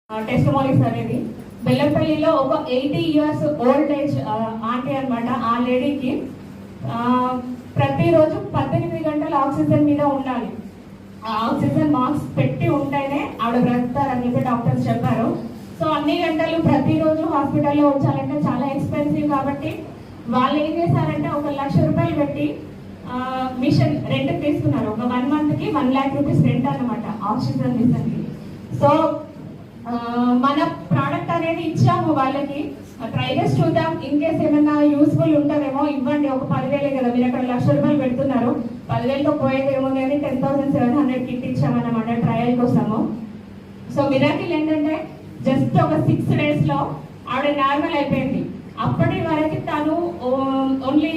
Testimonies అనేది బెల్లంపల్లిలో ఒక 80 years old age aunty అనమాట. ఆ లేడీకి ప్రతిరోజు 18 గంటలు ఆక్సిజన్ మీద ఉండాలి. ఆ ఆక్సిజన్ మాస్క్ పెట్టి ఉంటేనే ఆవిడ బ్రతుకుతారని చెప్పి డాక్టర్స్ చెప్పారు. సో అన్ని గంటలు ప్రతిరోజు హాస్పిటల్లో ఉంచాలంటే చాలా ఎక్స్పెన్సివ్ కాబట్టి వాళ్ళు ఏం చేశారంటే 1 లక్ష రూపాయలు పెట్టి మిషన్ రెంట్ తీసుకున్నారు. ఒక 1 monthకి 1 lakh rupees రెంట్ అనమాట ఆక్సిజన్ మిషన్కి. సో మన ప్రోడక్ట్ అనేది ఇచ్చాము వాళ్ళకి, ట్రై చేసి చూద్దాం, ఇన్ కేస్ ఏమైనా యూస్ఫుల్ ఉంటుందేమో, ఇవ్వండి. ఒక 10,000 కదా, మీరు అక్కడ 1 లక్ష రూపాయలు పెడుతున్నారు, 10,000తో పోయేదేమో అని 10,700 కిట్ ఇచ్చామన్నమాట ట్రయల్ కోసము. సో మిరాకిల్ ఏంటంటే జస్ట్ ఒక 6 daysలో ఆవిడ నార్మల్ అయిపోయింది. అప్పటి వరకు తను ఓన్లీ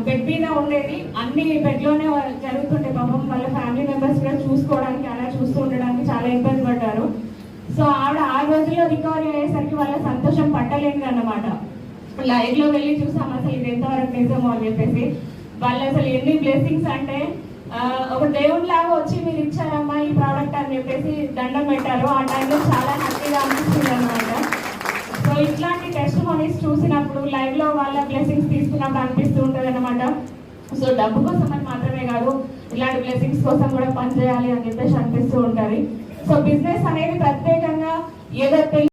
బెడ్ మీద ఉండేది, అన్ని బెడ్లోనే జరుగుతుండే. పాపం వాళ్ళ ఫ్యామిలీ మెంబర్స్ కూడా చూసుకోవడానికి, అలా చూస్తూ ఉండడానికి చాలా ఇబ్బంది పడ్డారు. సో ఆవిడ ఆ రోజుల్లో రికవరీ అయ్యేసరికి వాళ్ళ సంతోషం పట్టలేదు అన్నమాట. లైవ్లో వెళ్ళి చూసాం అసలు ఇది ఎంతవరకు నిజమో అని చెప్పేసి. వాళ్ళు అసలు ఎన్ని బ్లెస్సింగ్స్ అంటే ఒక దేవుని లాగా వచ్చి మీరు ఇచ్చారమ్మా ఈ ప్రోడక్ట్ అని చెప్పేసి దండం పెట్టారు. ఆ టైంలో చాలా హ్యాపీగా అనిపిస్తుంది అనమాట. సో ఇట్లాంటి టెస్టిమోనీస్ చూసినప్పుడు, లైవ్లో వాళ్ళ బ్లెస్సింగ్స్ తీసుకున్నప్పుడు అనిపిస్తూ ఉంటుంది అనమాట. సో డబ్బు కోసం అని మాత్రమే కాదు, ఇలాంటి బ్లెస్సింగ్స్ కోసం కూడా పనిచేయాలి అని చెప్పేసి అనిపిస్తూ ఉంటుంది. సో బిజినెస్ అనేది ప్రత్యేకంగా ఏదో